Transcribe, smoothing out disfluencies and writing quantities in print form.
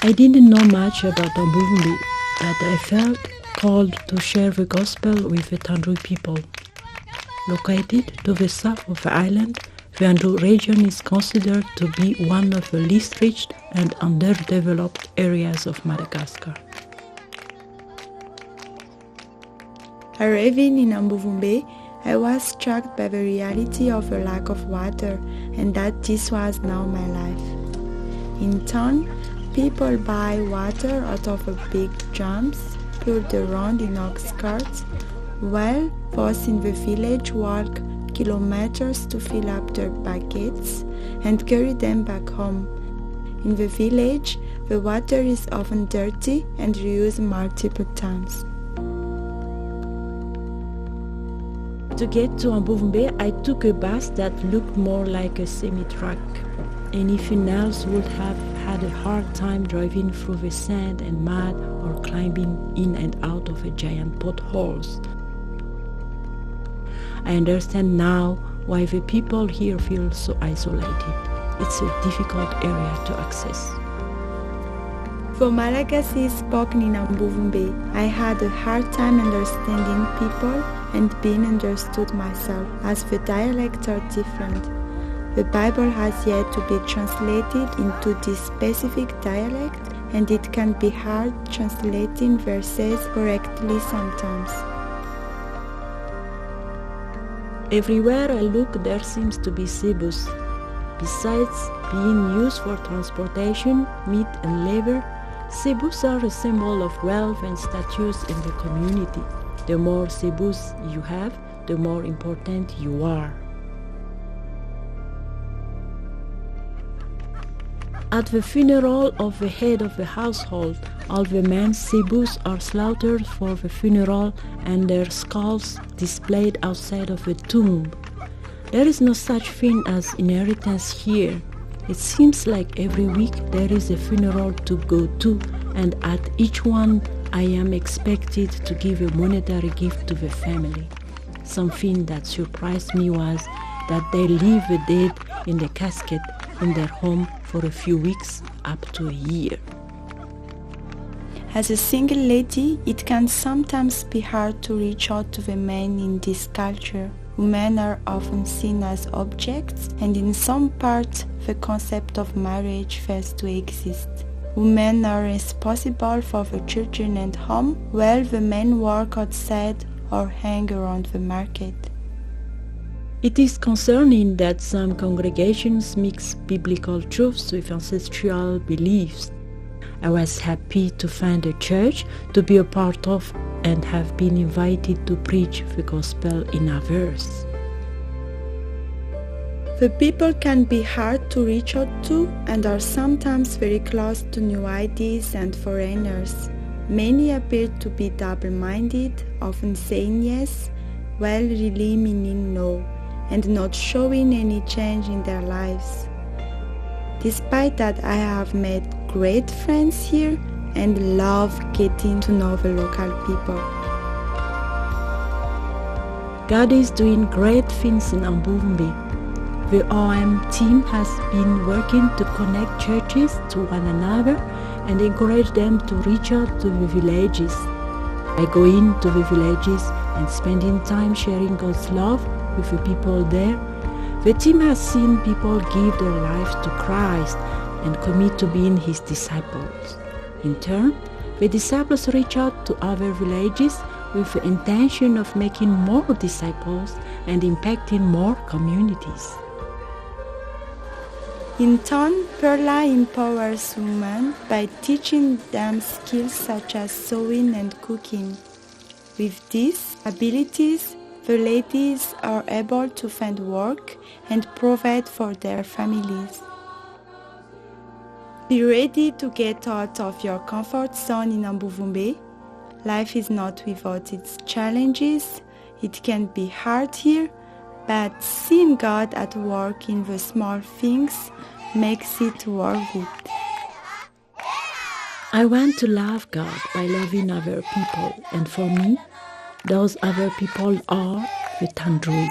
I didn't know much about Ambuvumbi, but I felt called to share the gospel with the Tandroy people. Located to the south of the island, the Androy region is considered to be one of the least reached and underdeveloped areas of Madagascar. Arriving in Ambuvumbi, I was struck by the reality of the lack of water and that this was now my life. In town, people buy water out of the big drums, pulled around in ox carts, while those in the village walk kilometers to fill up their buckets and carry them back home. In the village, the water is often dirty and reused multiple times. To get to Ambuvumbi, I took a bus that looked more like a semi-truck. Anything else would have had a hard time driving through the sand and mud or climbing in and out of the giant potholes. I understand now why the people here feel so isolated. It's a difficult area to access. For Malagasy spoken in Ambuvumbi, I had a hard time understanding people and being understood myself, as the dialects are different. The Bible has yet to be translated into this specific dialect, and it can be hard translating verses correctly sometimes. Everywhere I look, there seems to be Zebus. Besides being used for transportation, meat and labor, Zebus are a symbol of wealth and status in the community. The more Zebus you have, the more important you are. At the funeral of the head of the household, all the men's Zebus are slaughtered for the funeral and their skulls displayed outside of the tomb. There is no such thing as inheritance here. It seems like every week there is a funeral to go to, and at each one I am expected to give a monetary gift to the family. Something that surprised me was that they leave the dead in the casket in their home for a few weeks up to a year. As a single lady, it can sometimes be hard to reach out to the men in this culture. Women are often seen as objects, and in some parts the concept of marriage fails to exist. Women are responsible for the children and home, while the men work outside or hang around the market. It is concerning that some congregations mix biblical truths with ancestral beliefs. I was happy to find a church to be a part of and have been invited to preach the gospel in a verse. The people can be hard to reach out to and are sometimes very close to new ideas and foreigners. Many appear to be double-minded, often saying yes, while really meaning no, and not showing any change in their lives. Despite that, I have made great friends here and love getting to know the local people. God is doing great things in Ambuvumbi. The OM team has been working to connect churches to one another and encourage them to reach out to the villages. I go into the villages and spending time sharing God's love with the people there. The team has seen people give their lives to Christ and commit to being His disciples. In turn, the disciples reach out to other villages with the intention of making more disciples and impacting more communities. In turn, Perla empowers women by teaching them skills such as sewing and cooking. With these abilities, the ladies are able to find work and provide for their families. Be ready to get out of your comfort zone in Ambuvumbi. Life is not without its challenges. It can be hard here, but seeing God at work in the small things makes it worth it. I want to love God by loving other people, and for me, those other people are the Tandroy.